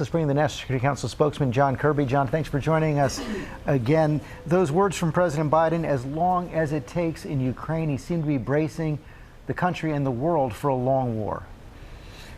Let's bring in the National Security Council spokesman, John Kirby. John, thanks for joining us again. Those words from President Biden, as long as it takes in Ukraine, he seemed to be bracing the country and the world for a long war.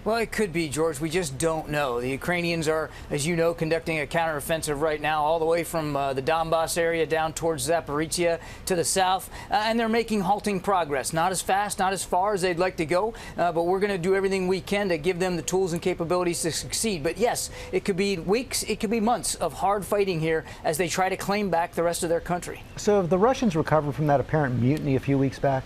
Well, it could be, George. We just don't know. The Ukrainians are, as you know, conducting a counteroffensive right now, all the way from the Donbass area down towards Zaporizhia to the south, and they're making halting progress. Not as fast, not as far as they'd like to go, but we're going to do everything we can to give them the tools and capabilities to succeed. But yes, it could be weeks, it could be months of hard fighting here as they try to claim back the rest of their country. So have the Russians recovered from that apparent mutiny a few weeks back?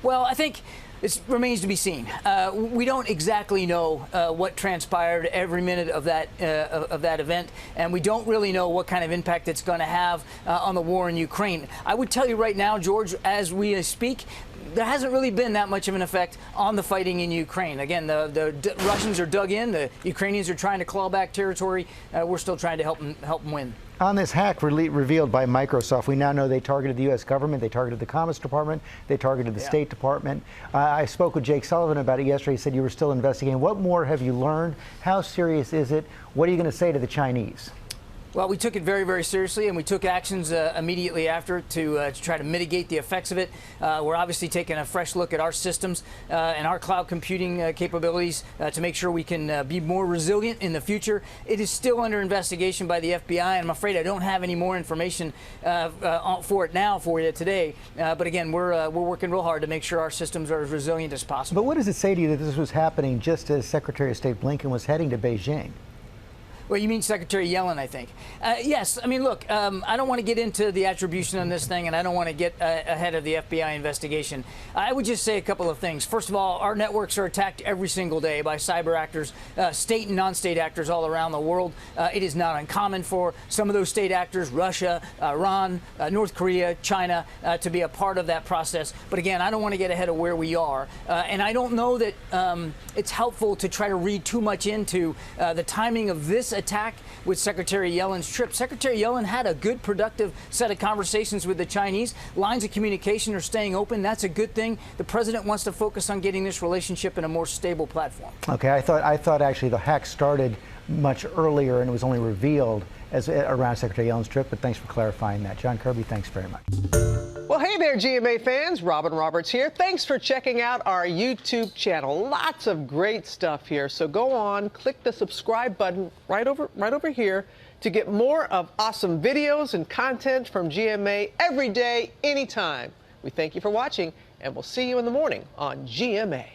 Well, I think it remains to be seen. We don't exactly know what transpired every minute of that event, and we don't really know what kind of impact it's going to have on the war in Ukraine. I would tell you right now, George, as we speak, there hasn't really been that much of an effect on the fighting in Ukraine. Again, the Russians are dug in. The Ukrainians are trying to claw back territory. We're still trying to help them win. On this hack revealed by Microsoft, we now know they targeted the U.S. government, they targeted the Commerce Department, they targeted the State Department. I spoke with Jake Sullivan about it yesterday. He said you were still investigating. What more have you learned? How serious is it? What are you going to say to the Chinese? Well, we took it very, very seriously, and we took actions immediately after to try to mitigate the effects of it. We're obviously taking a fresh look at our systems and our cloud computing capabilities to make sure we can be more resilient in the future. It is still under investigation by the FBI, and I'm afraid I don't have any more information for it now for you today. But again, we're working real hard to make sure our systems are as resilient as possible. But what does it say to you that this was happening just as Secretary of State Blinken was heading to Beijing? Well, you mean Secretary Yellen, I think. Yes, I mean, look, I don't want to get into the attribution on this thing, and I don't want to get ahead of the FBI investigation. I would just say a couple of things. First of all, our networks are attacked every single day by cyber actors, state and non-state actors all around the world. It is not uncommon for some of those state actors, Russia, Iran, North Korea, China, to be a part of that process. But again, I don't want to get ahead of where we are. And I don't know that it's helpful to try to read too much into the timing of this attack with Secretary Yellen's trip. Secretary Yellen had a good, productive set of conversations with the Chinese. Lines of communication are staying open. That's a good thing. The president wants to focus on getting this relationship in a more stable platform. Okay, I thought actually the hack started much earlier and it was only revealed as around Secretary Yellen's trip, but thanks for clarifying that. John Kirby, thanks very much. Well, hey there, GMA fans. Robin Roberts here. Thanks for checking out our YouTube channel. Lots of great stuff here. So go on, click the subscribe button right over here to get more of awesome videos and content from GMA every day, anytime. We thank you for watching, and we'll see you in the morning on GMA.